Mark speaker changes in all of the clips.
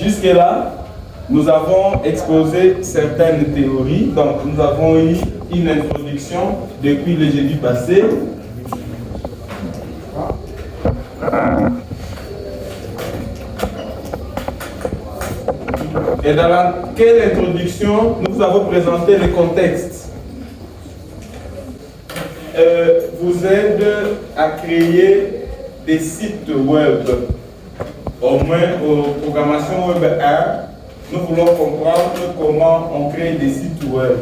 Speaker 1: Jusque-là, nous avons exposé certaines théories. Donc, nous avons eu une introduction depuis le jeudi passé. Et dans laquelle introduction, nous avons présenté le contexte. Vous aide à créer des sites web. Au moins, aux programmations web 1, nous voulons comprendre comment on crée des sites web.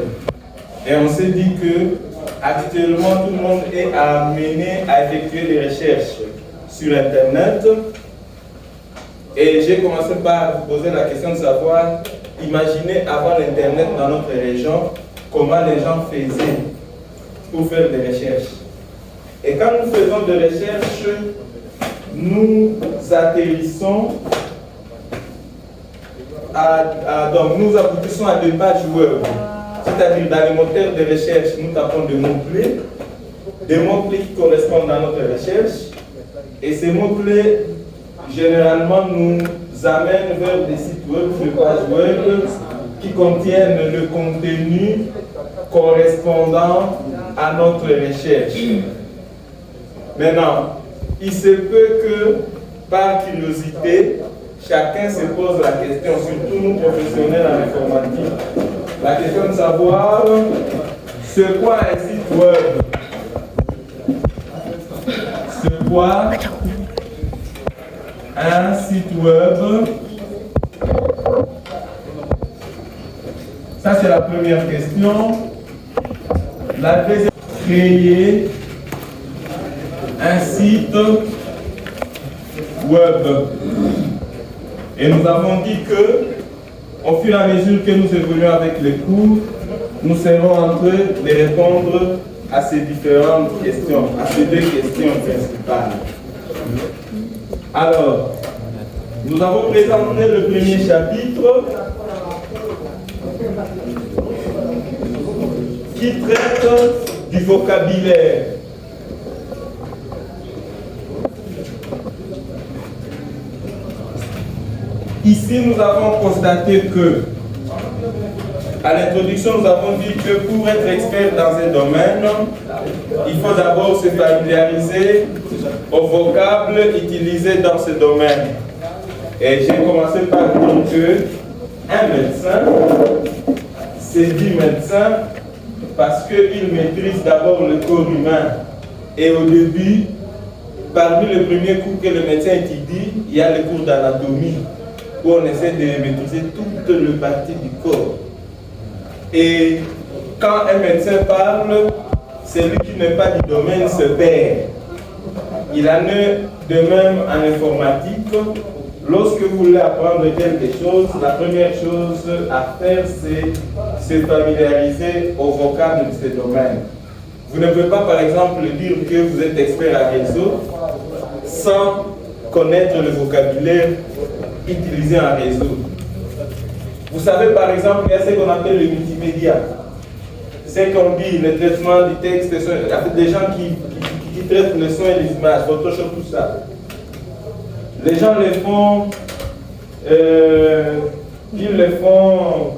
Speaker 1: Et on s'est dit que actuellement, tout le monde est amené à effectuer des recherches sur Internet. Et j'ai commencé par vous poser la question de savoir, imaginez avant l'Internet dans notre région, comment les gens faisaient pour faire des recherches. Et quand nous faisons des recherches, nous atterrissons donc nous aboutissons à des pages web. C'est-à-dire dans les moteurs de recherche, nous tapons des mots-clés qui correspondent à notre recherche. Et ces mots-clés, généralement, nous amènent vers des sites web, des pages web qui contiennent le contenu correspondant à notre recherche. Maintenant, il se peut que, par curiosité, chacun se pose la question, surtout nous professionnels en informatique, la question de savoir c'est quoi un site web? C'est quoi un site web? Ça, c'est la première question. La deuxième, créer un site web. Et nous avons dit que, au fur et à mesure que nous évoluons avec les cours, nous serons en train de répondre à ces différentes questions, à ces deux questions principales. Alors, nous avons présenté le premier chapitre qui traite du vocabulaire. Ici, nous avons constaté que, à l'introduction, nous avons dit que pour être expert dans un domaine, il faut d'abord se familiariser aux vocables utilisés dans ce domaine. Et j'ai commencé par dire que un médecin, c'est dit médecin parce qu'il maîtrise d'abord le corps humain. Et au début, parmi les premiers cours que le médecin étudie, il y a le cours d'anatomie, où on essaie de maîtriser toutes les parties du corps. Et quand un médecin parle, celui qui n'est pas du domaine se perd. Il en est de même en informatique. Lorsque vous voulez apprendre quelque chose, la première chose à faire, c'est se familiariser au vocable de ce domaine. Vous ne pouvez pas, par exemple, dire que vous êtes expert à réseau sans connaître le vocabulaire utilisé en réseau. Vous savez, par exemple, il y a ce qu'on appelle le multimédia. C'est qu'on dit le traitement du texte, des gens qui traitent le son et les images, Photoshop, tout ça. Les gens le font, ils le font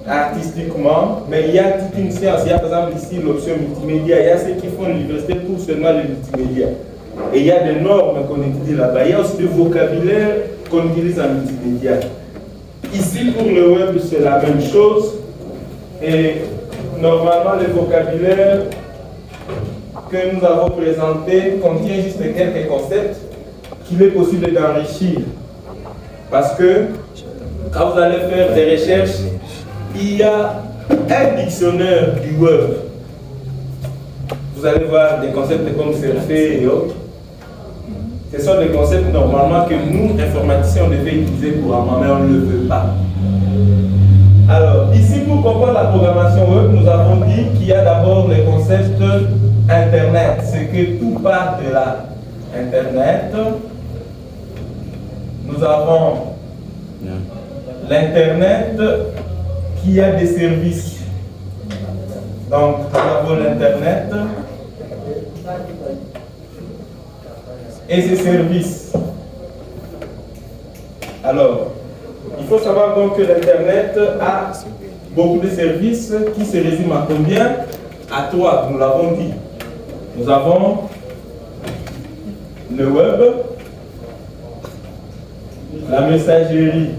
Speaker 1: artistiquement, mais il y a toute une science. Il y a par exemple ici l'option multimédia. Il y a ceux qui font l'université pour seulement le multimédia. Et il y a des normes qu'on étudie là-bas. Il y a aussi du vocabulaire qu'on utilise en multimédia. Ici, pour le web, c'est la même chose. Et normalement, le vocabulaire que nous avons présenté contient juste quelques concepts qu'il est possible d'enrichir. Parce que quand vous allez faire des recherches, il y a un dictionnaire du web. Vous allez voir des concepts comme surfer et autres. Ce sont des concepts normalement que nous, informaticiens, on devait utiliser couramment, mais on ne le veut pas. Alors, ici, pour comprendre la programmation web, nous avons dit qu'il y a d'abord le concept Internet. C'est que tout part de là. Internet. Nous avons l'Internet qui a des services. Donc, nous avons l'Internet et ses services. Alors, faut savoir donc que l'Internet a beaucoup de services qui se résument à combien? À trois, nous l'avons dit. Nous avons le web, la messagerie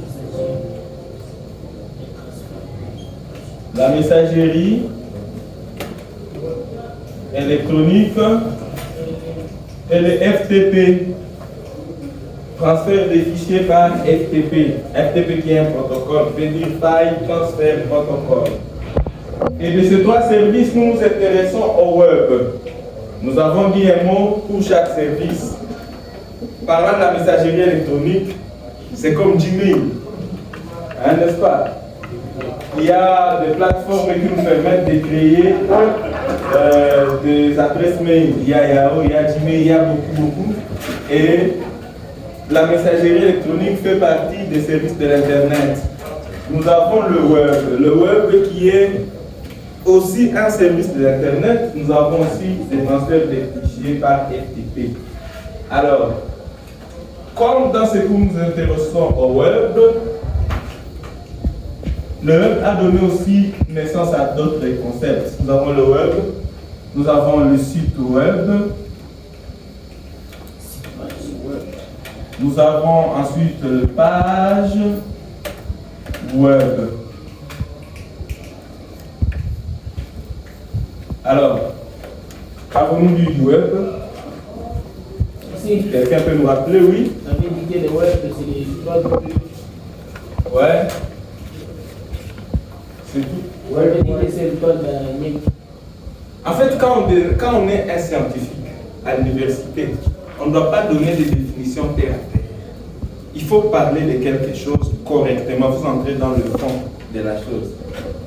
Speaker 1: électronique et le FTP, transfert des fichiers par FTP. FTP qui est un protocole, veut dire File Transfer Protocol. Et de ces trois services, nous nous intéressons au web. Nous avons dit un mot pour chaque service. Parlant de la messagerie électronique, c'est comme Gmail, hein, n'est-ce pas? Il y a des plateformes qui nous permettent de créer des adresses mail. Il y a Yahoo, il y a Gmail, il y a beaucoup. Et la messagerie électronique fait partie des services de l'Internet. Nous avons le web qui est aussi un service de l'Internet. Nous avons aussi des transferts de fichiers par FTP. Alors, comme dans ce que nous nous intéressons au web, le web a donné aussi naissance à d'autres concepts. Nous avons le web, nous avons le site web, nous avons ensuite la page web. Alors, qu'avons-nous dit du web? Quelqu'un peut nous rappeler, oui?
Speaker 2: On avait dit que le web, c'est les www.
Speaker 1: Ouais. C'est tout.
Speaker 2: On avait dit que c'est le code NIC.
Speaker 1: En fait, quand on est un scientifique à l'université, on ne doit pas donner des définitions terre à terre. Il faut parler de quelque chose correctement. Vous entrez dans le fond de la chose.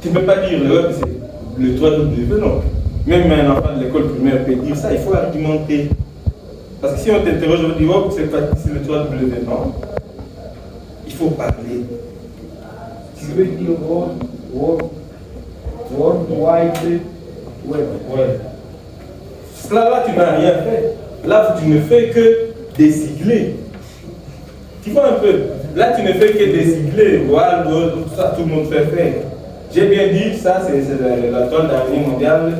Speaker 1: Tu ne peux pas dire le web, c'est le www, non. Même un enfant de l'école primaire peut dire ça. Il faut argumenter. Parce que si on t'interroge, on dit, oh, c'est le www, non. Il faut parler.
Speaker 2: Tu veux dire World Wide Web.
Speaker 1: Ouais. Là, tu n'as rien fait. Là, tu ne fais que désigler. Tu vois un peu. Là, tu ne fais que désigler. Voilà, tout ça, tout le monde fait faire. J'ai bien dit, ça, c'est la toile d'araignée mondiale.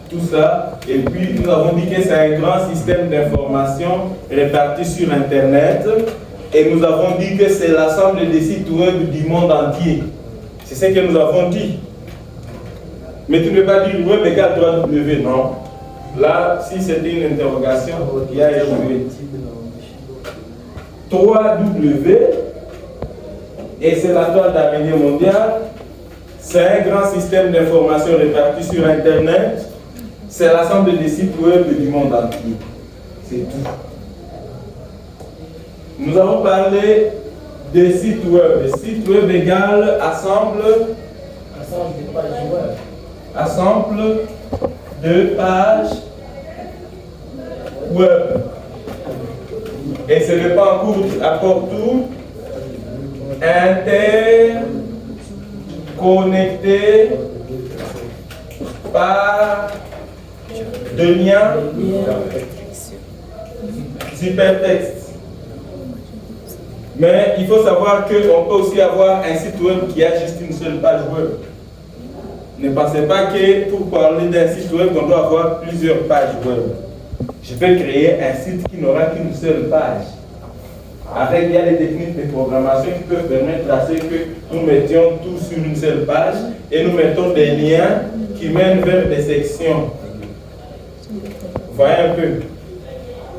Speaker 1: Tout ça. Et puis, nous avons dit que c'est un grand système d'information réparti sur Internet. Et nous avons dit que c'est l'ensemble des sites web du monde entier. C'est ce que nous avons dit. Mais tu ne peux pas dire web égale www, non. Là, si c'était une interrogation, il y a échoué. 3W, et c'est la toile d'araignée mondiale. C'est un grand système d'information réparti sur Internet. C'est l'ensemble des sites web du monde entier. C'est tout. Nous avons parlé des sites web. Les sites web égale ensemble
Speaker 2: de pages web.
Speaker 1: Ensemble de pages web. Et ce n'est pas en cours à tout interconnecté par de liens hypertextes. Mais il faut savoir qu'on peut aussi avoir un site web qui a juste une seule page web. Ne pensez pas que pour parler d'un site web, on doit avoir plusieurs pages web. Je peux créer un site qui n'aura qu'une seule page. Avec, il y a des techniques de programmation qui peuvent permettre à ce que nous mettions tout sur une seule page et nous mettons des liens qui mènent vers des sections. Voyez un peu.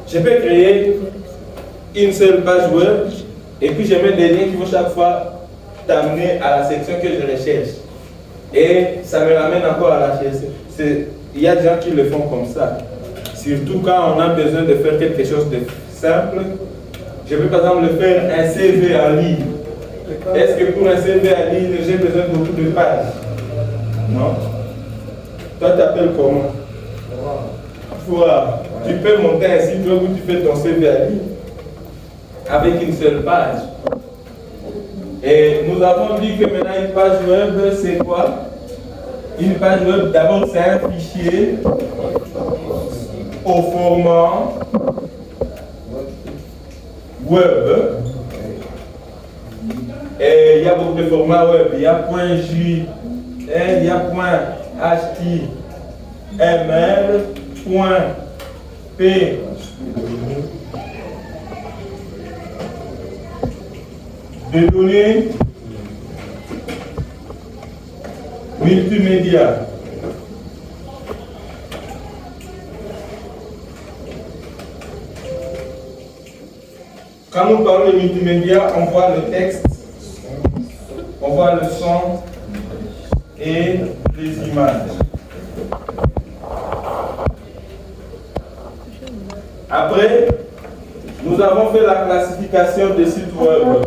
Speaker 1: Je peux créer une seule page web et puis je mets des liens qui vont chaque fois t'amener à la section que je recherche. Et ça me ramène encore à la recherche. Il y a des gens qui le font comme ça. Surtout quand on a besoin de faire quelque chose de simple. Je peux par exemple faire un CV en ligne. Est-ce que pour un CV en ligne, j'ai besoin de beaucoup de pages? Non. Toi, tu t'appelles comment? Tu peux monter un site web où tu fais ton CV en ligne avec une seule page. Et nous avons dit que maintenant une page web, c'est quoi? Une page web, d'abord, c'est un fichier au format web. Et il y votre format web, il y a .jl, il y a .html, .p. De données multimédia. Quand nous parlons de multimédia, on voit le texte, on voit le son et les images. Après, nous avons fait la classification des sites web.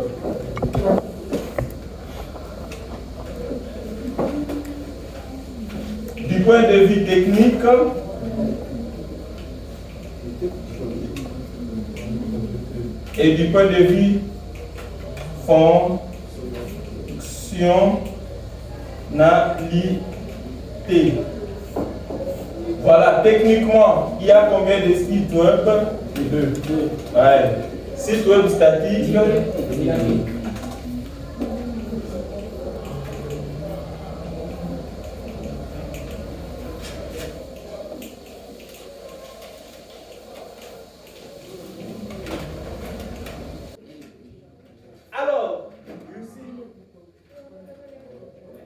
Speaker 1: Du point de vue technique, et du point de vue fonctionnalité. Voilà, techniquement, il y a combien de sites web? Deux. Ouais. Site web statique.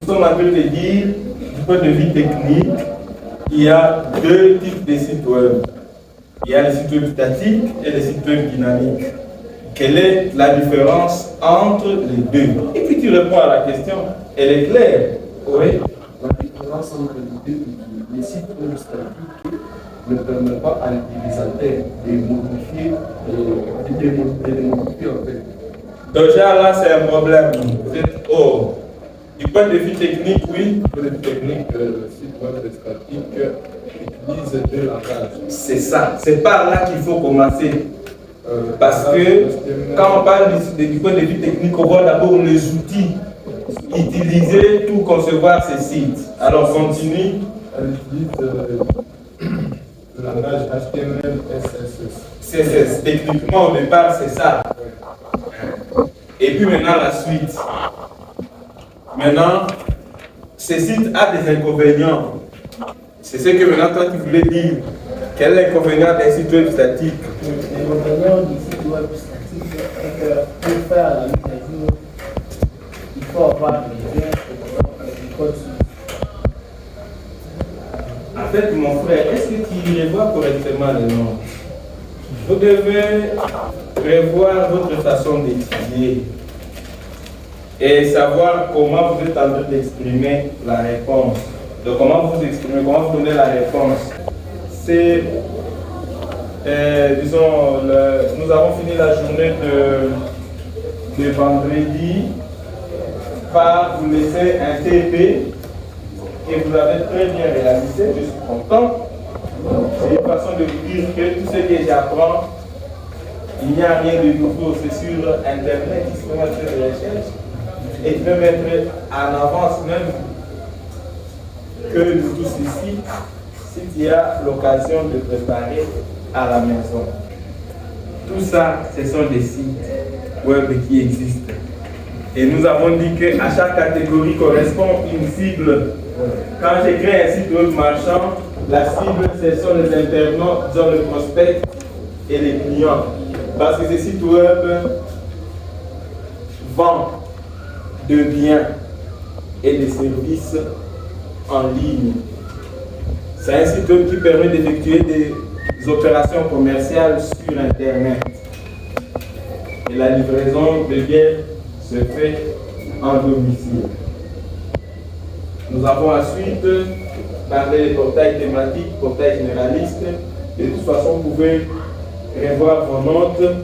Speaker 1: Nous sommes en train de dire, du point de vue technique, il y a deux types de sites web. Il y a les sites web statiques et les sites web dynamiques. Quelle est la différence entre les deux? Et puis tu réponds à la question, elle est claire.
Speaker 3: Oui, la différence entre les deux, les sites web statiques ne permettent pas à l'utilisateur de modifier en fait.
Speaker 1: Déjà là, c'est un problème. Vous êtes hors. Du point de vue technique, oui.
Speaker 3: Du point de vue technique, le site web statique utilise deux langages.
Speaker 1: C'est ça. C'est par là qu'il faut commencer. Parce que quand on parle du point de vue technique, on voit d'abord les outils utilisés pour concevoir ces sites. Alors, continue.
Speaker 3: Elle utilise le langage HTML,
Speaker 1: CSS. Techniquement, au départ, c'est ça. Et puis maintenant, la suite. Maintenant, ce site a des inconvénients. C'est ce que maintenant toi tu voulais dire. Quel est l'inconvénient des sites web statiques?
Speaker 2: L'inconvénient du site web statique est que pour faire la mise à jour, il faut avoir les liens et les codes sources.
Speaker 1: En fait, mon frère, est-ce que tu revois correctement les noms? Vous devez revoir votre façon d'étudier et savoir comment vous êtes en train d'exprimer la réponse. Donc, comment vous exprimez, comment vous donnez la réponse. C'est, disons, nous avons fini la journée de vendredi par vous laisser un TP et vous l'avez très bien réalisé, je suis content. C'est une façon de vous dire que tout ce que j'apprends, il n'y a rien de nouveau, c'est sur Internet, il se peut mettre des recherches et il peut mettre en avance même que nous tous ici, si tu as l'occasion de préparer à la maison. Tout ça, ce sont des sites web qui existent. Et nous avons dit qu'à chaque catégorie correspond une cible. Quand j'écris un site web marchand, la cible, ce sont les internautes, disons les prospects et les clients. Parce que ces sites web vendent de biens et des services en ligne. C'est un site web qui permet d'effectuer des opérations commerciales sur Internet. Et la livraison de biens se fait en domicile. Nous avons ensuite parlé des portails thématiques, portails généralistes. De toute façon, vous pouvez revoir vos notes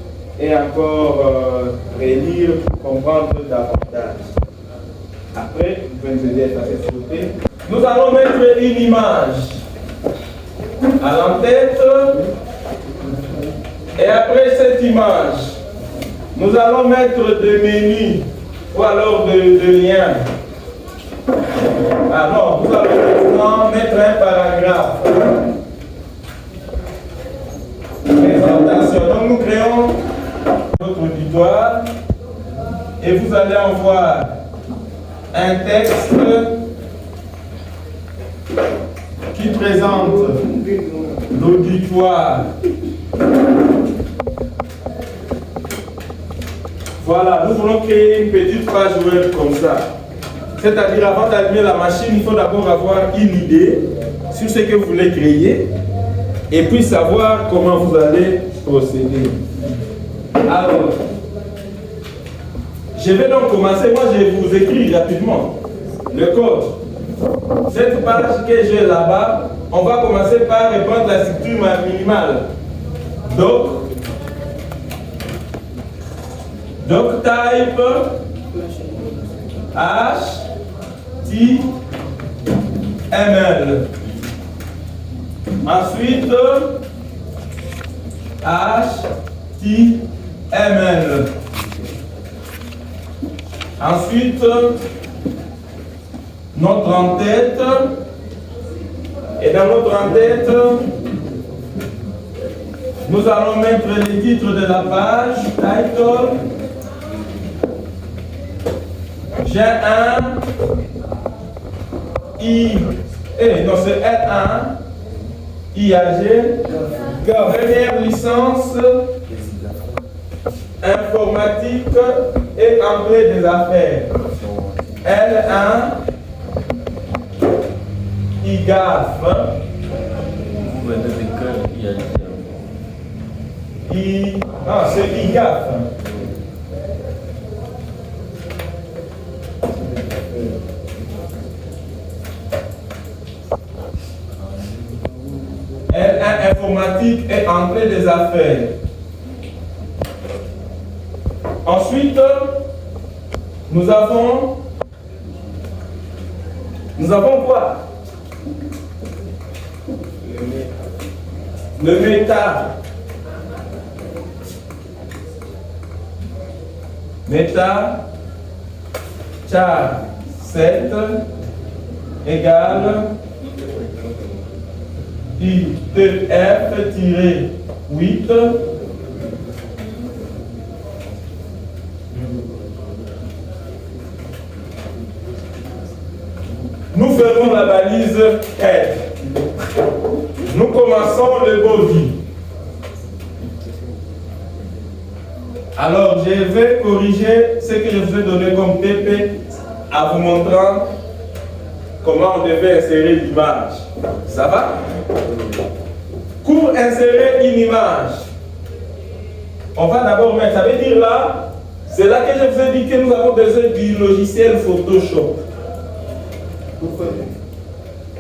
Speaker 1: et encore relire pour comprendre davantage. Après, vous pouvez nous aider à faire cette photo. Nous allons mettre une image à l'entête et après cette image, nous allons mettre des menus ou alors des liens. Alors, nous allons maintenant mettre un paragraphe. Présentation. Donc, nous créons notre auditoire et vous allez en voir un texte qui présente l'auditoire. Voilà, nous voulons créer une petite page web comme ça. C'est-à-dire, avant d'allumer la machine, il faut d'abord avoir une idée sur ce que vous voulez créer et puis savoir comment vous allez procéder. Alors, je vais donc commencer. Moi, je vais vous écrire rapidement le code. Cette page que j'ai là-bas, on va commencer par répondre la structure minimale. Donc type HTML. Ensuite HTML. Ensuite notre en-tête. Et dans notre en-tête, nous allons mettre les titres de la page, title. J'ai un non c'est L1 IAG, première licence informatique et anglais des affaires. L1 IGAF. C'est IGAF. L1 informatique et anglais des affaires. Ensuite, nous avons quoi? Le méta. Méta char 7 égale ITF-8 nous ferons la balise head. Nous commençons le body. Alors, je vais corriger ce que je vous ai donné comme TP en vous montrant comment on devait insérer l'image. Ça va? Pour insérer une image, on va d'abord mettre, ça veut dire là, c'est là que je vous ai dit que nous avons besoin du logiciel Photoshop. Pourquoi?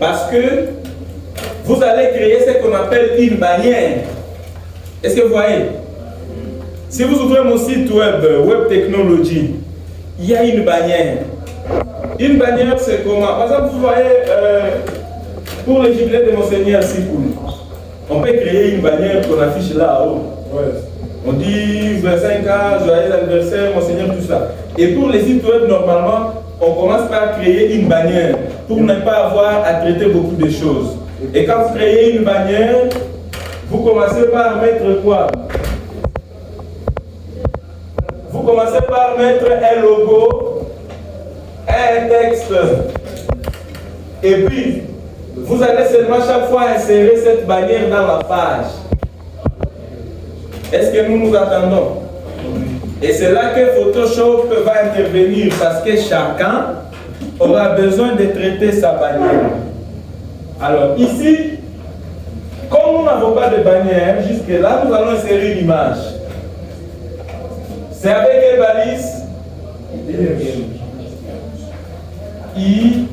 Speaker 1: Parce que vous allez créer ce qu'on appelle une bannière. Est-ce que vous voyez? Si vous ouvrez mon site web, Web Technology, il y a une bannière. Une bannière, c'est comment? Par exemple, vous voyez, pour le gilet de Monseigneur Sipoul, on peut créer une bannière qu'on affiche là haut. Ouais. On dit 25 joyeux anniversaire, Monseigneur, tout ça. Et pour les sites web, normalement, on commence par créer une bannière pour ne pas avoir à traiter beaucoup de choses. Et quand vous créez une bannière, vous commencez par mettre quoi? Vous commencez par mettre un logo, un texte. Et puis, vous allez seulement chaque fois insérer cette bannière dans la page. Est-ce que nous nous attendons? Et c'est là que Photoshop va intervenir parce que chacun aura besoin de traiter sa bannière. Alors ici, comme nous n'avons pas de bannière, jusque-là, nous allons insérer l'image. C'est avec quelle balise? I,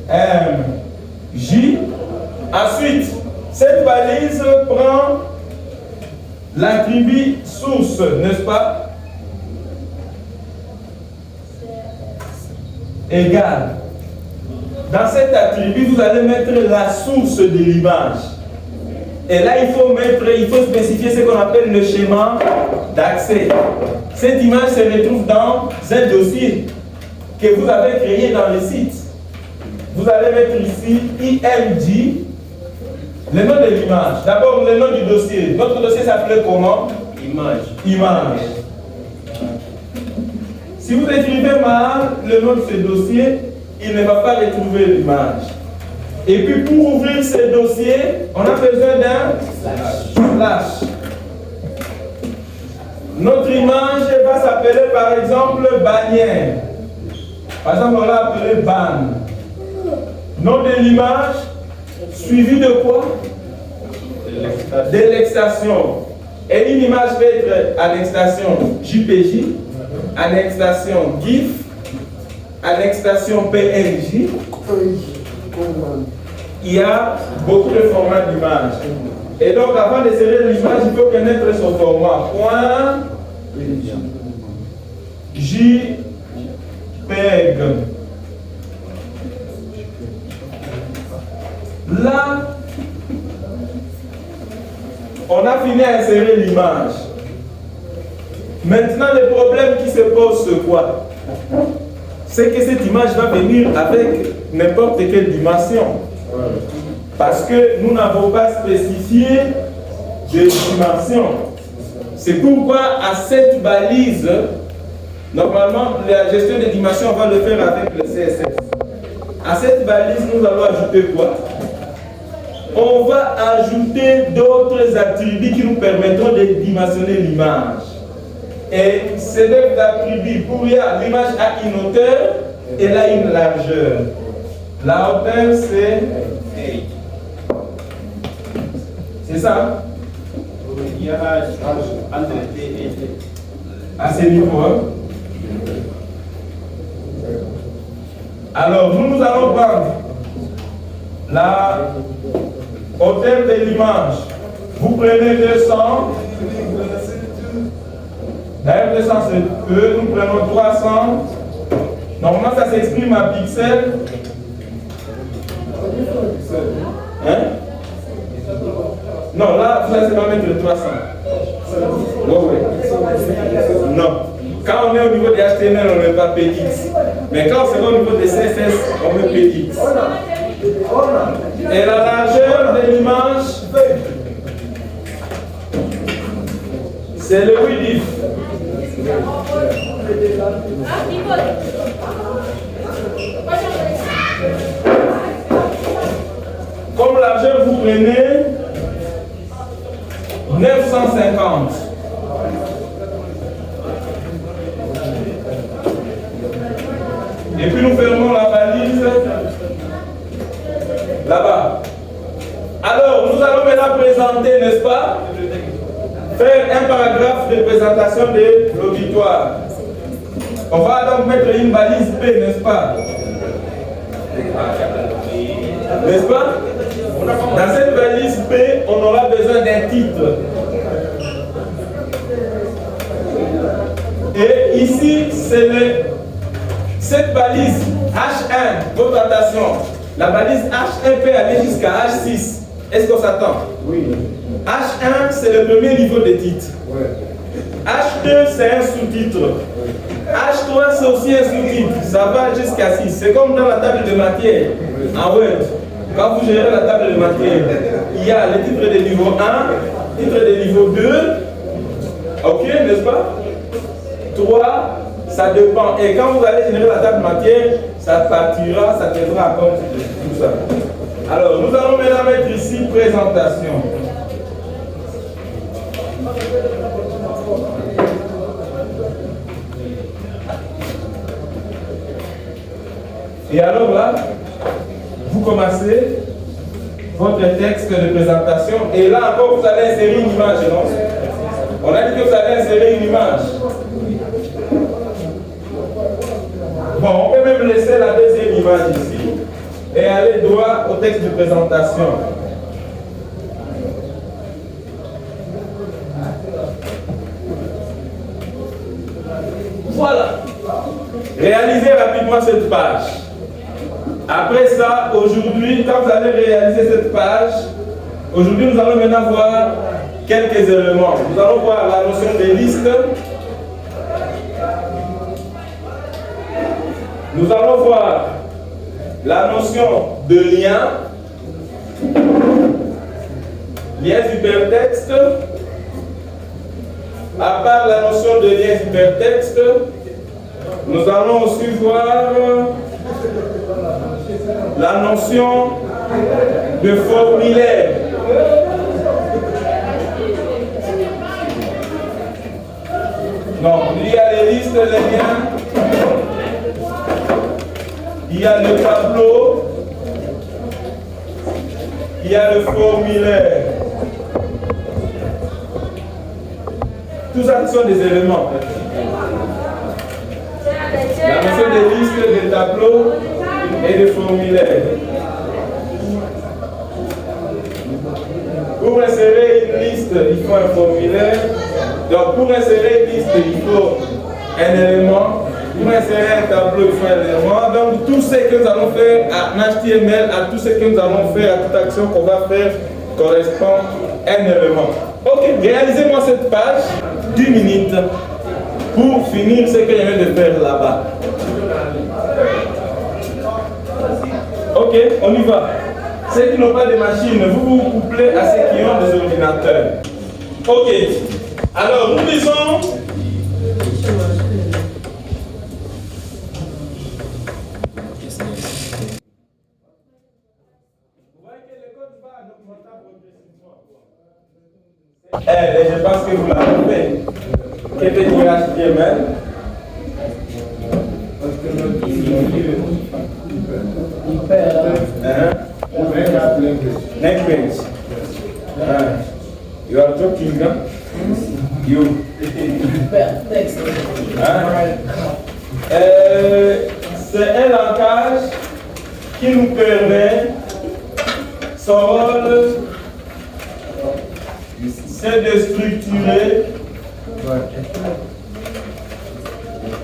Speaker 1: M, J. Ensuite, cette balise prend l'attribut source, n'est-ce pas? Égal. Dans cet attribut, vous allez mettre la source de l'image. Et là, il faut spécifier ce qu'on appelle le schéma d'accès. Cette image se retrouve dans un dossier que vous avez créé dans le site. Vous allez mettre ici IMG, le nom de l'image. D'abord, le nom du dossier. Notre dossier s'appelait comment? Image. Si Si vous écrivez mal le nom de ce dossier, il ne va pas retrouver l'image. Et puis pour ouvrir ce dossier, on a besoin d'un slash. Notre image va s'appeler par exemple bannière. Par exemple, on l'a appelé ban. Nom de l'image, suivi de quoi? De l'extension. Et une image peut être annexation JPJ, annexation GIF, annexation PNG. Il y a beaucoup de formats d'image. Et donc, avant d'insérer l'image, il faut connaître son format. Point JPEG. Là, on a fini à insérer l'image. Maintenant, le problème qui se pose, c'est quoi? C'est que cette image va venir avec n'importe quelle dimension. Parce que nous n'avons pas spécifié de dimension. C'est pourquoi à cette balise, normalement, la gestion des dimensions, on va le faire avec le CSS. À cette balise, nous allons ajouter quoi? On va ajouter d'autres attributs qui nous permettront de dimensionner l'image. Et ces deux attributs, pour l'image a une hauteur et elle a une largeur. La hauteur, c'est ça?
Speaker 4: Il y a entre T et T.
Speaker 1: À ce niveau. Hein? Alors, nous allons prendre la hauteur de l'image. Vous prenez 200. D'ailleurs, 200 c'est peu. Nous prenons 300. Normalement, ça s'exprime en pixels. Hein? Non, là, vous allez seulement mettre 300. Oui, oui. Non. Quand on est au niveau des HTML, on ne met pas PX. Mais quand c'est au niveau des CSS, on met PX. Et la largeur de l'image, c'est le width. Comme largeur, vous prenez 950. Et puis nous fermons la balise là-bas. Alors, nous allons maintenant présenter, n'est-ce pas? Faire un paragraphe de présentation de l'auditoire. On va donc mettre une balise P, n'est-ce pas? N'est-ce pas? Dans cette balise P, on aura besoin d'un titre. Et ici, c'est cette balise H1, votre attention. La balise H1 peut aller jusqu'à H6. Est-ce qu'on s'attend?
Speaker 3: Oui.
Speaker 1: H1, c'est le premier niveau de titre.
Speaker 3: Ouais.
Speaker 1: H2, c'est un sous-titre. H3, c'est aussi un sous-titre. Ça va jusqu'à 6. C'est comme dans la table de matière. En Word, quand vous gérez la table de matière, il y a le titre de niveau 1, titre de niveau 2. Ok, n'est-ce pas? 3, ça dépend. Et quand vous allez générer la table de matière, ça partira, ça tiendra à compte de tout ça. Alors, nous allons maintenant mettre ici présentation. Et alors là, vous commencez votre texte de présentation. Et là encore, vous allez insérer une image, non? On a dit que vous allez insérer une image. Bon, on peut même laisser la deuxième image ici et aller droit au texte de présentation. Voilà. Réalisez rapidement cette page. Après ça, aujourd'hui, quand vous allez réaliser cette page, aujourd'hui, nous allons maintenant voir quelques éléments. Nous allons voir la notion de liste. Nous allons voir la notion de lien, lien hypertexte. À part la notion de lien hypertexte, Nous allons aussi voir la notion de formulaire. Donc, il y a les listes, les liens, il y a le tableau, il y a le formulaire. Tout ça sont des éléments. La notion des listes, des tableaux et des formulaires. Pour insérer une liste, il faut un formulaire. Donc pour insérer une liste, il faut un élément. Pour insérer un tableau, il faut un élément. Donc tout ce que nous allons faire en HTML, à tout ce que nous allons faire, à toute action qu'on va faire, correspond à un élément. Ok, réalisez-moi cette page 10 minutes pour finir ce que je viens de faire là-bas. Ok, on y va. Ceux qui n'ont pas de machine, vous vous couplez à ceux qui ont des ordinateurs. Ok, alors nous disons. Je pense que vous l'avez fait. Qu'est-ce que tu as HTML? Next page. You are joking, huh? You. C'est un langage qui nous permet, son rôle, c'est de structurer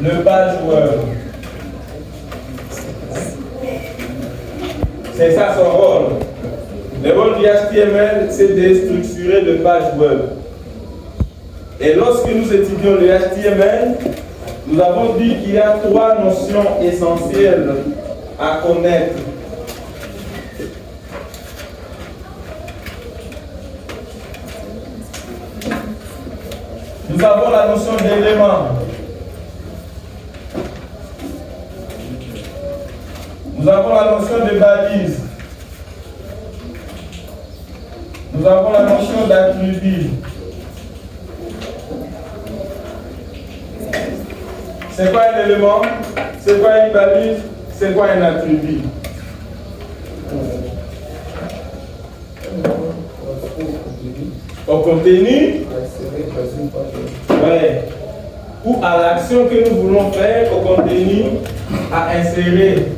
Speaker 1: le page web. C'est ça son rôle. Le rôle du HTML, c'est de structurer le page web. Et lorsque nous étudions le HTML, nous avons dit qu'il y a 3 notions essentielles à connaître. Nous avons la notion d'élément. Nous avons la notion de balise. Nous avons la notion d'attribut. C'est quoi un élément? C'est quoi une balise? C'est quoi un attribut? Au contenu? Ouais. Ou à l'action que nous voulons faire, au contenu, à insérer.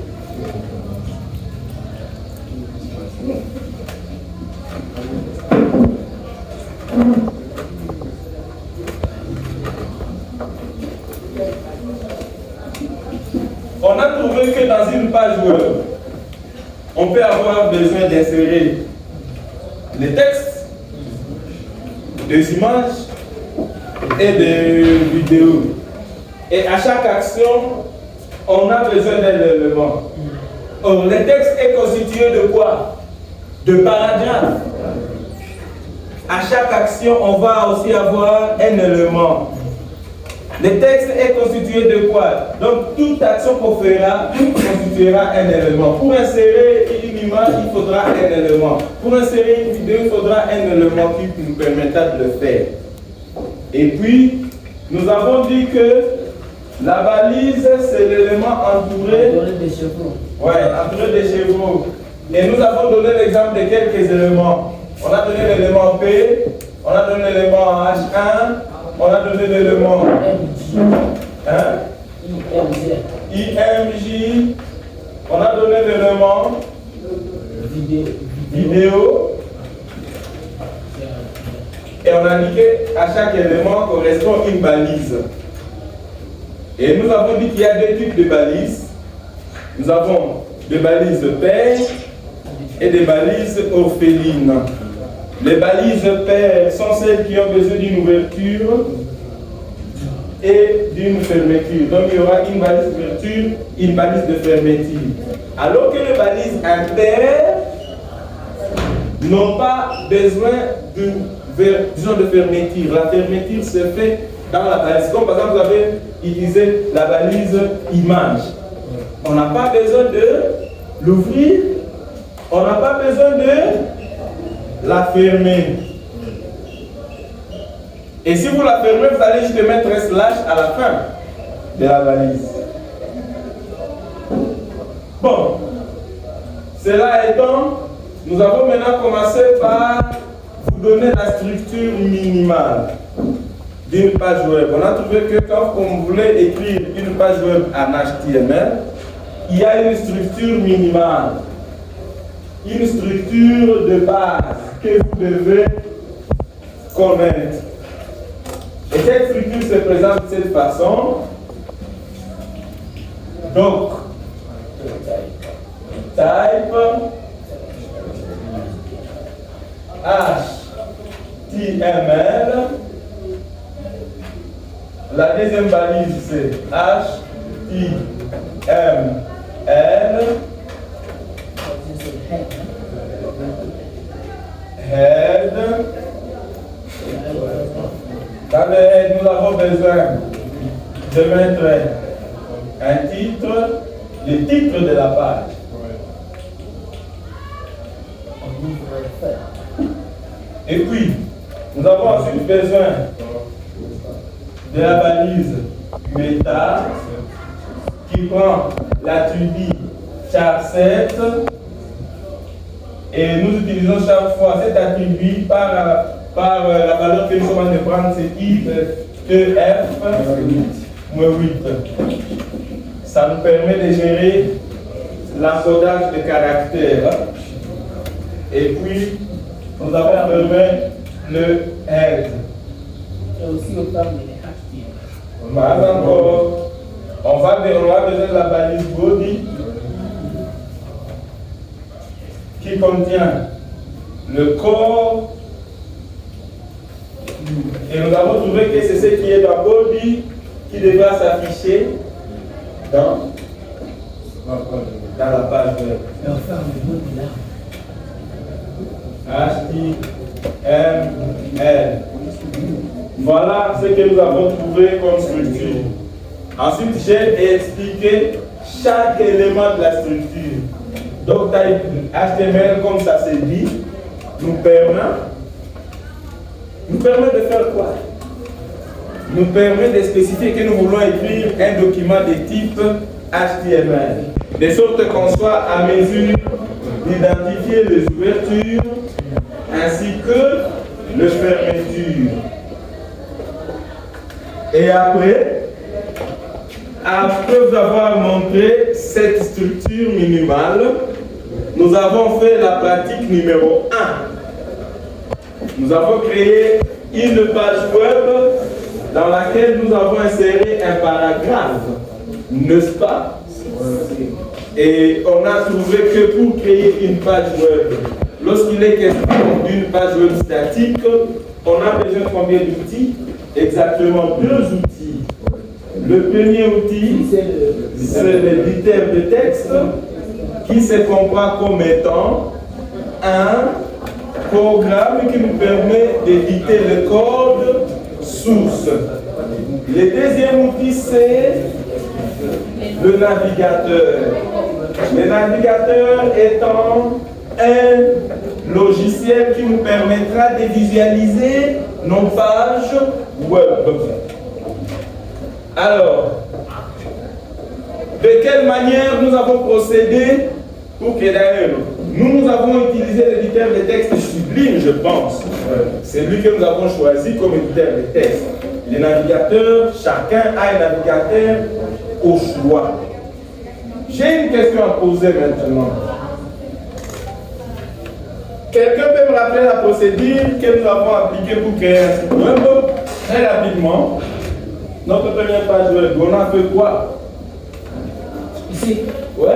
Speaker 1: On a trouvé que dans une page web, on peut avoir besoin d'insérer les textes, des images et des vidéos. Et à chaque action, on a besoin d'un élément. Or, le texte est constitué de quoi? De paragraphes. À chaque action, on va aussi avoir un élément. Le texte est constitué de quoi? Donc, toute action qu'on fera constituera un élément. Pour insérer une image, il faudra un élément. Pour insérer une vidéo, il faudra un élément qui nous permettra de le faire. Et puis, nous avons dit que la balise, c'est l'élément entouré
Speaker 2: des chevaux.
Speaker 1: Ouais, entouré des chevaux. Et nous avons donné l'exemple de quelques éléments. On a donné l'élément P, on a donné l'élément H1, on a donné l'élément IMJ, on a donné l'élément vidéo, et on a indiqué à chaque élément correspond une balise. Et nous avons dit qu'il y a 2 types de balises. Nous avons des balises paires et des balises orphelines. Les balises paires sont celles qui ont besoin d'une ouverture et d'une fermeture. Donc il y aura une balise d'ouverture, une balise de fermeture. Alors que les balises impaires n'ont pas besoin de fermeture. La fermeture se fait dans la balise. Comme par exemple, vous avez utilisé la balise image. On n'a pas besoin de l'ouvrir. On n'a pas besoin de la fermer. Et si vous la fermez, vous allez juste mettre un slash à la fin de la balise. Bon, cela étant, nous avons maintenant commencé par vous donner la structure minimale d'une page web. On a trouvé que quand on voulait écrire une page web en HTML, il y a une structure minimale, une structure de base que vous devez connaître. Et cette structure se présente de cette façon. Donc, type HTML. La deuxième balise c'est HTML. Head. Dans le head, nous avons besoin de mettre un titre, le titre de la page. Et puis, nous avons ensuite besoin de la balise méta qui prend l'attribut char7 et nous utilisons chaque fois cet attribut par la valeur que nous sommes en train de prendre, c'est IEF-8. Ça nous permet de gérer l'encodage de caractères. Et puis, nous avons besoin le head.
Speaker 2: Et aussi au terme de HTML.
Speaker 1: Pas encore. On va besoin de la balise body qui contient le corps. Et nous avons trouvé que c'est ce qui est dans body qui devra s'afficher dans la page web.
Speaker 2: Et on fait un body là.
Speaker 1: HTML. Voilà ce que nous avons trouvé comme structure. Ensuite, j'ai expliqué chaque élément de la structure. Donc, HTML, comme ça se dit, nous permet de faire quoi? Nous permet de spécifier que nous voulons écrire un document de type HTML, de sorte qu'on soit à mesure d'identifier les ouvertures ainsi que les fermetures. Et après vous avoir montré cette structure minimale, nous avons fait la pratique numéro 1. Nous avons créé une page web dans laquelle nous avons inséré un paragraphe, n'est-ce pas? Et on a trouvé que pour créer une page web, lorsqu'il est question d'une page web statique, on a besoin de combien d'outils? Exactement 2 outils. Le premier outil, c'est l'éditeur de texte qui se comprend comme étant un programme qui nous permet d'éditer le code source. Le deuxième outil, c'est le navigateur. Le navigateur étant un logiciel qui nous permettra de visualiser nos pages web. Alors, de quelle manière nous avons procédé pour que d'ailleurs, nous avons utilisé l'éditeur de texte Sublime, je pense. C'est lui que nous avons choisi comme éditeur de texte. Les navigateurs, chacun a un navigateur au choix. J'ai une question à poser maintenant. Quelqu'un peut me rappeler la procédure que nous avons appliquée pour créer un site web? Très rapidement. Notre première page web, on a fait quoi?
Speaker 2: Ici,
Speaker 1: Ouais?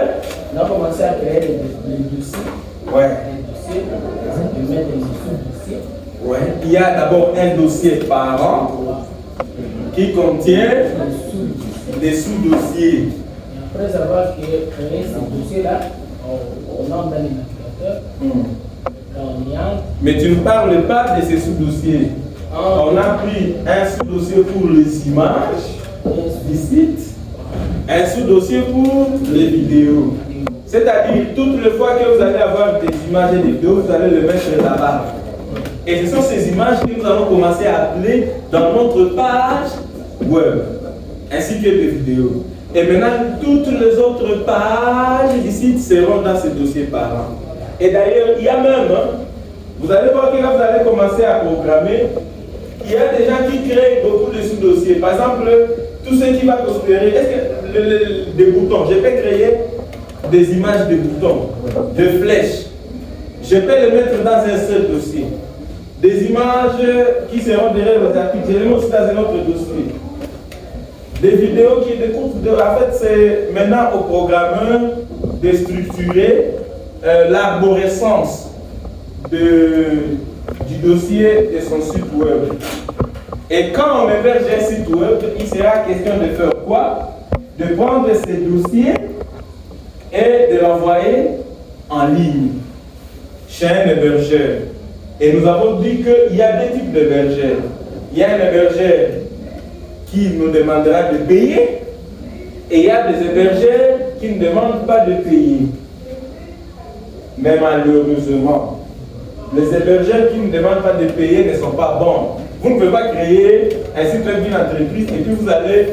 Speaker 2: on a commencé à créer les dossiers.
Speaker 1: Ouais.
Speaker 2: Les dossiers, on met des sous-dossiers.
Speaker 1: Ouais. Il y a d'abord un dossier parent qui contient des sous-dossiers.
Speaker 2: Après avoir créé ces dossiers-là, on entre dans les navigateurs.
Speaker 1: Mais tu ne parles pas de ces sous-dossiers. On a pris un sous-dossier pour les images du site, un sous-dossier pour les vidéos. C'est-à-dire, toutes les fois que vous allez avoir des images et des vidéos, vous allez le mettre là-bas. Et ce sont ces images que nous allons commencer à appeler dans notre page web, ainsi que des vidéos. Et maintenant, toutes les autres pages du site seront dans ce dossier parent. Et d'ailleurs, il y a même, vous allez voir que là, vous allez commencer à programmer. Il y a des gens qui créent beaucoup de sous-dossiers. Par exemple, tout ce qui va considérer, est-ce que des boutons, je peux créer des images de boutons, de flèches. Je peux les mettre dans un seul dossier. Des images qui seront derrière les articles, je les mets aussi dans un autre dossier. Des vidéos qui découvrent, en fait, c'est maintenant au programmeur de structurer l'arborescence du dossier de son site web. Et quand on héberge un site web, il sera question de faire quoi? De prendre ces dossiers et de l'envoyer en ligne chez un hébergeur. Et nous avons dit qu'il y a deux types d'hébergeurs. Il y a un hébergeur qui nous demandera de payer et il y a des hébergeurs qui ne demandent pas de payer. Mais malheureusement, les hébergeurs qui ne demandent pas de payer ne sont pas bons. Vous ne pouvez pas créer un site web d'une entreprise et puis vous allez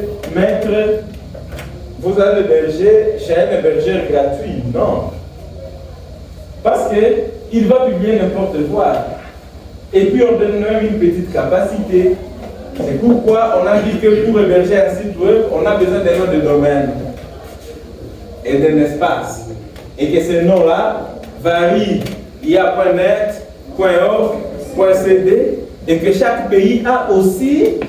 Speaker 1: héberger chez un hébergeur gratuit. Non. Parce qu'il va publier n'importe quoi. Et puis on donne même une petite capacité. C'est pourquoi on a dit que pour héberger un site web, on a besoin d'un nom de domaine et d'un espace. Et que ces noms-là varient. Il y a .net, .org, .cd, et que chaque pays a aussi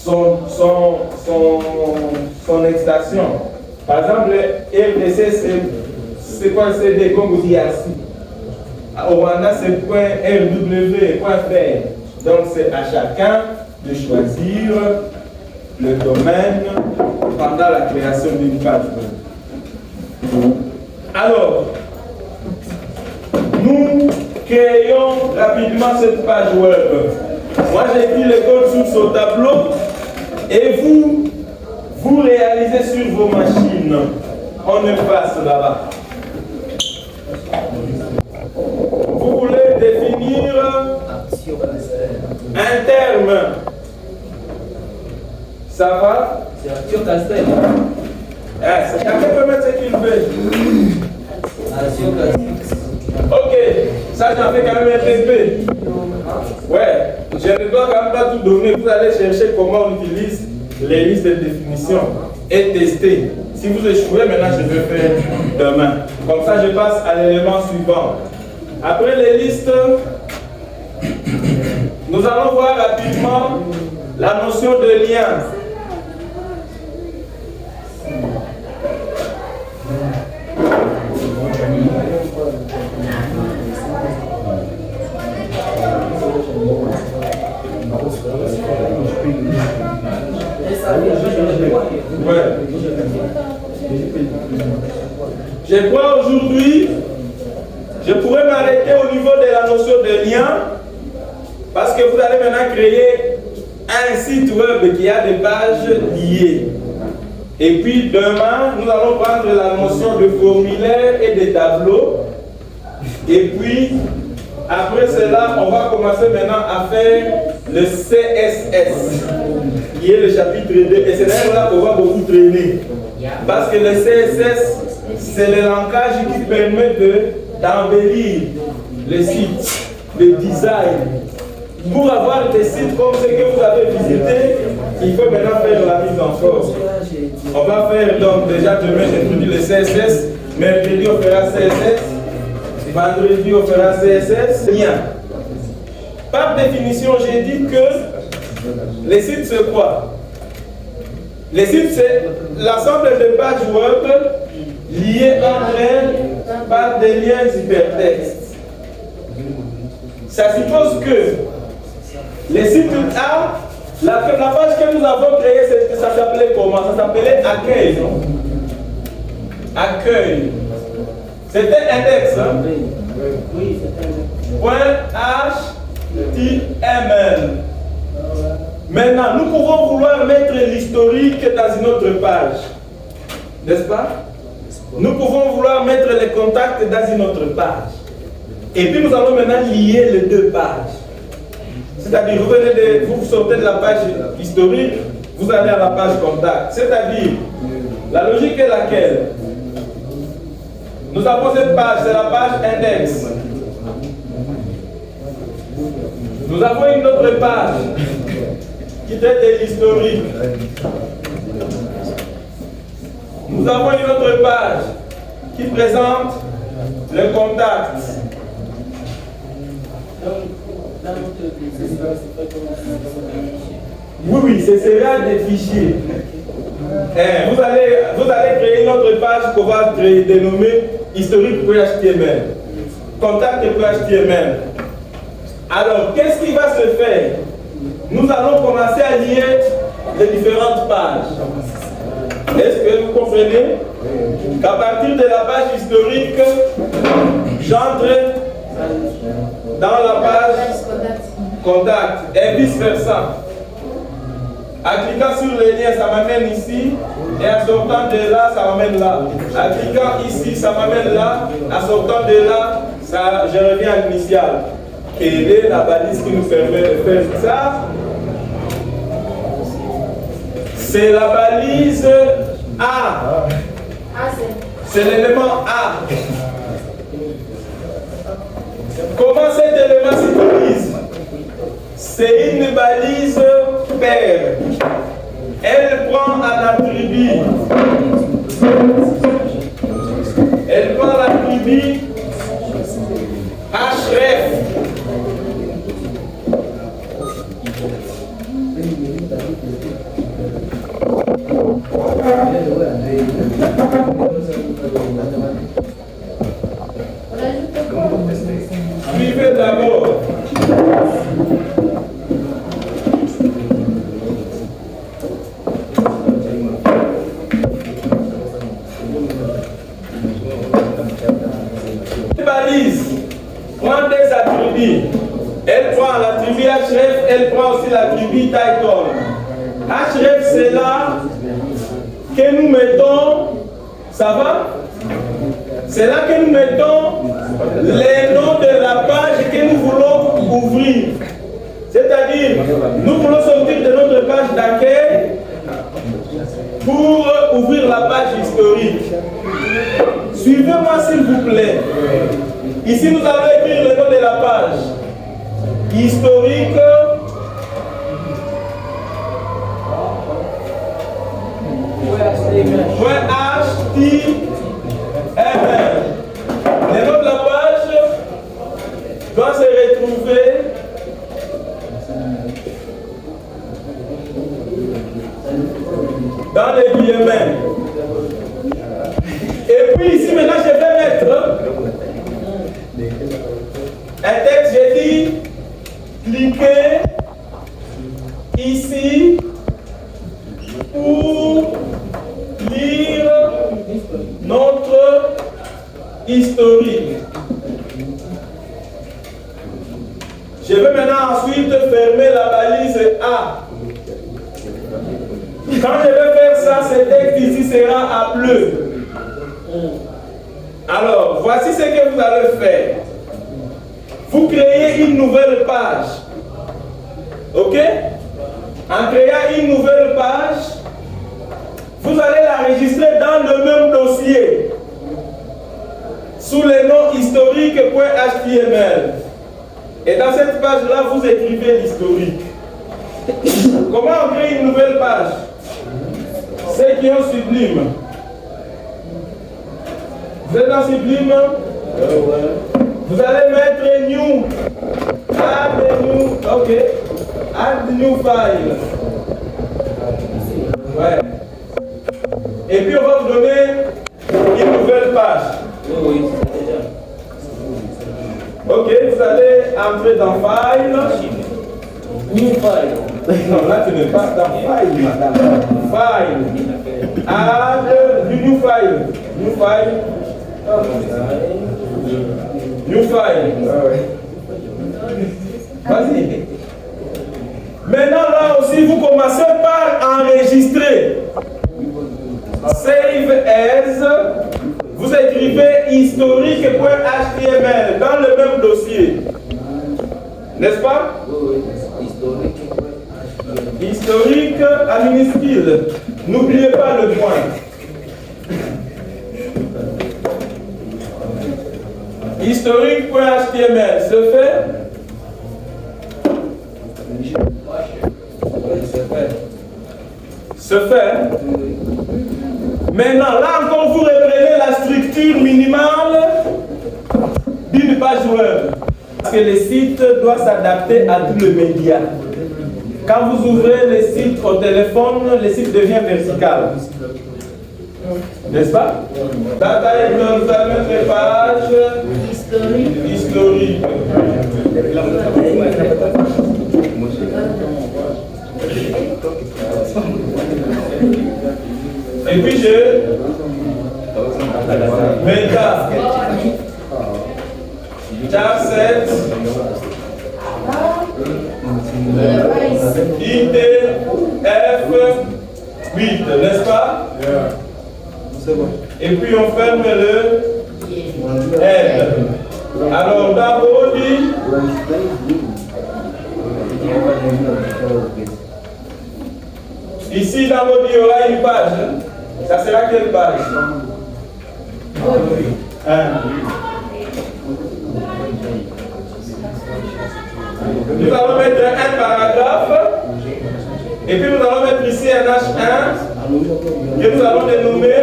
Speaker 1: son extension. Par exemple, RDC, c'est .cd, comme vous dites ici. Au Rwanda, c'est .rw.fr. Donc, c'est à chacun de choisir le domaine pendant la création d'une page web. Alors, nous créons rapidement cette page web. Moi, j'ai mis le code sur ce tableau et vous réalisez sur vos machines. On ne passe là-bas. Vous voulez définir un terme. Ça va?
Speaker 2: C'est Action Castel.
Speaker 1: Chacun peut mettre ce qu'il veut.
Speaker 2: Action Castel.
Speaker 1: Ok, ça j'en fais quand même un TP. Ouais, je ne dois quand même pas tout donner. Vous allez chercher comment on utilise les listes de définition et tester. Si vous échouez, maintenant je vais faire demain. Comme ça, je passe à l'élément suivant. Après les listes, nous allons voir rapidement la notion de lien. Ouais. Je crois aujourd'hui, je pourrais m'arrêter au niveau de la notion de lien, parce que vous allez maintenant créer un site web qui a des pages liées. Et puis demain, nous allons prendre la notion de formulaire et de tableaux. Et puis, après cela, on va commencer maintenant à faire le CSS, qui est le chapitre 2. Et c'est là qu'on va beaucoup traîner. Parce que le CSS, c'est le langage qui permet d'embellir le site, le design. Pour avoir des sites comme ceux que vous avez visités, il faut maintenant faire la mise en forme. On va faire donc déjà demain, j'introduis le CSS. Mercredi, on fera CSS. Vendredi, on fera CSS. Lien. Par définition, j'ai dit que les sites, c'est quoi? Les sites, c'est l'ensemble de pages web liées entre elles par des liens hypertextes. Ça suppose que les sites A, la page que nous avons créée, ça s'appelait comment? Ça s'appelait accueil, non? Accueil. C'était index, hein?
Speaker 2: Oui, c'était
Speaker 1: Point H HTML. Maintenant, nous pouvons vouloir mettre l'historique dans une autre page. N'est-ce pas? Nous pouvons vouloir mettre les contacts dans une autre page. Et puis nous allons maintenant lier les deux pages. C'est-à-dire, vous sortez de la page historique, vous allez à la page contact. C'est-à-dire, la logique est laquelle? Nous avons cette page, c'est la page index. Nous avons une autre page qui traite de l'historique. Nous avons une autre page qui présente le contact. Oui, ce sera des fichiers. Vous allez créer une autre page qu'on va dénommer historique.html, contact.html. Alors, qu'est-ce qui va se faire? Nous allons commencer à lier les différentes pages. Est-ce que vous comprenez qu'à partir de la page historique, j'entre dans la page contact et vice-versa. En cliquant sur les liens, ça m'amène ici, et en sortant de là, ça m'amène là. En cliquant ici, ça m'amène là, en sortant de là, je reviens à l'initial. Quelle est la balise qui nous permet de faire ça? C'est la balise A. C'est l'élément A. Comment cet élément s'utilise? C'est une balise paire. Elle prend un attribut. Elle prend l'attribut href. Suivez d'abord. Cette balise prend des attributs. Elle prend l'attribut href, elle prend aussi l'attribut title. Href, c'est là que nous mettons, ça va? C'est là que nous mettons les noms de la page que nous voulons ouvrir. C'est-à-dire, nous voulons sortir de notre page d'accueil pour ouvrir la page historique. Suivez-moi s'il vous plaît. Ici, nous allons écrire le nom de la page. Historique. HTML. Le nom de la page doit se retrouver dans les guillemets. Et puis ici maintenant je vais mettre un texte, j'ai dit cliquez ici pour lire notre historique. Je vais maintenant ensuite fermer la balise A. Quand je vais faire ça, ce texte ici sera à bleu. Alors, voici ce que vous allez faire. Vous créez une nouvelle page. Ok? En créant une nouvelle page, vous allez l'enregistrer dans le même dossier sous le nom historique.html. Et dans cette page-là, vous écrivez l'historique. Comment on crée une nouvelle page? Ceux qui ont Sublime. Vous êtes dans Sublime? Vous allez mettre new. Add new. Ok. Add new file. Ouais. Et puis on va vous donner une nouvelle page. Ok, vous allez entrer dans File. New File. Non, là tu n'es pas dans File, madame. File. Add New File. New File. New File. Vas-y. Maintenant, là aussi, vous commencez par enregistrer. Save as. Vous écrivez historique.html dans le même dossier. N'est-ce pas? Historique à minuscule. N'oubliez pas le point. Historique.html se fait. Se fait. Maintenant, là encore, vous reprenez la structure minimale d'une page web. Parce que le site doit s'adapter à tout le média. Quand vous ouvrez le site au téléphone, le site devient vertical. N'est-ce pas? Data et vous allez mettre page historique. Et puis je méta char 7 IT F 8, n'est-ce pas? Et puis on ferme le L. Alors d'abord dit ici dans votre il y aura une page. Ça sera quelle page? 1. Nous allons mettre un paragraphe. Et puis nous allons mettre ici un H1 que nous allons dénommer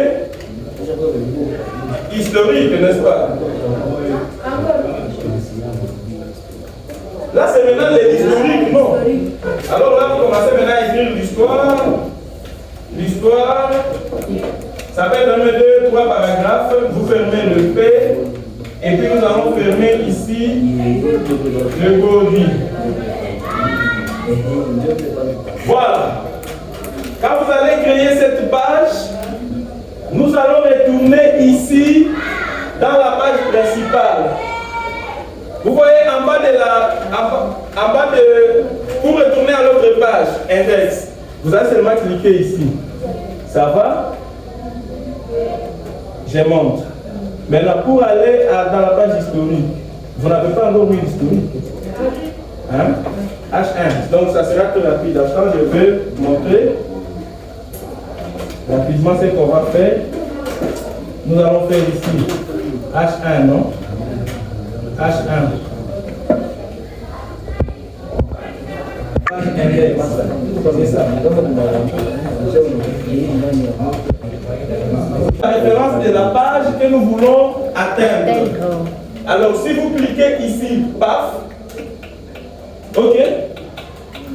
Speaker 1: historique, n'est-ce pas? Là c'est maintenant l'historique, non? Alors là vous commencez maintenant à écrire l'histoire. L'histoire, ça va être 1, 2, 3 paragraphes. Vous fermez le P. Et puis nous allons fermer ici le body. Voilà. Quand vous allez créer cette page, nous allons retourner ici dans la page principale. Vous voyez en bas pour retourner à l'autre page, index, vous allez seulement cliquer ici. Ça va? Je monte. Maintenant, pour aller dans la page historique, vous n'avez pas encore mis l'historique. Hein? H1. Donc, ça sera très rapide. Attends, je vais montrer rapidement ce qu'on va faire. Nous allons faire ici H1, non? H1. C'est ça. La référence de la page que nous voulons atteindre. Alors, si vous cliquez ici, paf, ok.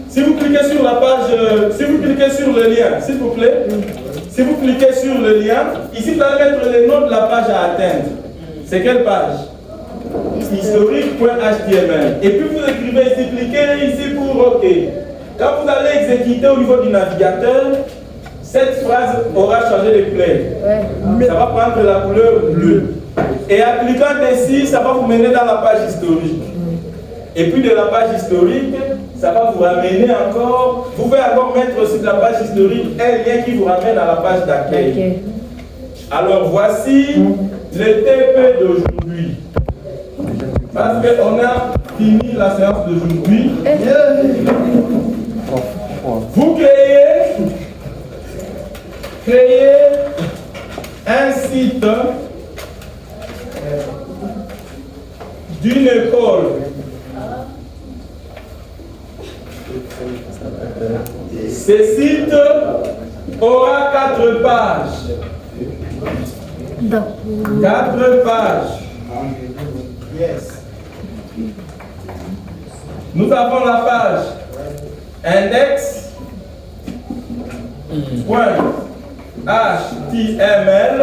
Speaker 1: Si vous cliquez sur la page, si vous cliquez sur le lien, s'il vous plaît, si vous cliquez sur le lien, ici vous allez mettre le nom de la page à atteindre. C'est quelle page? Historique.html. Et puis vous écrivez ici, cliquez ici pour OK. Quand vous allez exécuter au niveau du navigateur, cette phrase aura changé de couleur. Ça va prendre la couleur bleue. Et en cliquant ici, ça va vous mener dans la page historique. Et puis de la page historique, ça va vous ramener encore. Vous pouvez encore mettre sur la page historique un lien qui vous ramène à la page d'accueil. Alors voici le TP d'aujourd'hui. Parce qu'on a fini la séance d'aujourd'hui. Vous créez un site d'une école. Ce site aura 4 pages. 4 pages. Yes. Nous avons la page index.html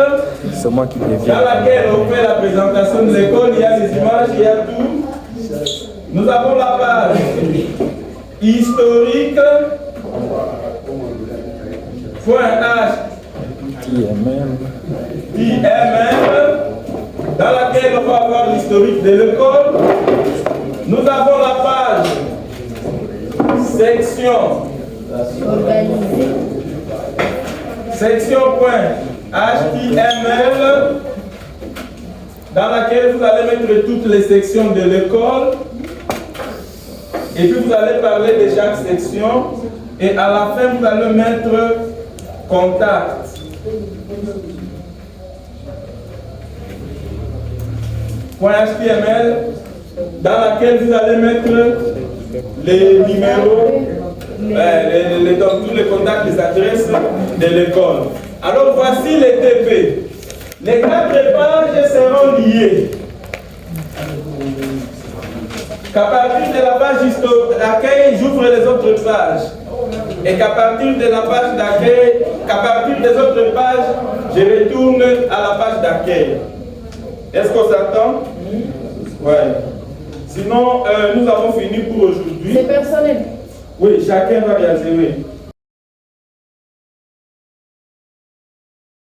Speaker 5: C'est moi qui dévie.
Speaker 1: dans laquelle on fait la présentation de l'école, il y a les images, il y a tout. Nous avons la page historique.html dans laquelle on va avoir l'historique de l'école. Nous avons la page Section.
Speaker 5: Organisé.
Speaker 1: Section.html dans laquelle vous allez mettre toutes les sections de l'école et puis vous allez parler de chaque section et à la fin vous allez mettre contact. .html dans laquelle vous allez mettre les numéros, tous les contacts, les adresses de l'école. Alors voici les TP. Les 4 pages seront liées. Qu'à partir de la page d'accueil, j'ouvre les autres pages. Et qu'à partir de la page d'accueil, qu'à partir des autres pages, je retourne à la page d'accueil. Est-ce qu'on s'attend? Ouais. Sinon, nous avons fini pour aujourd'hui.
Speaker 5: C'est personnel.
Speaker 1: Oui, chacun va réaliser, oui.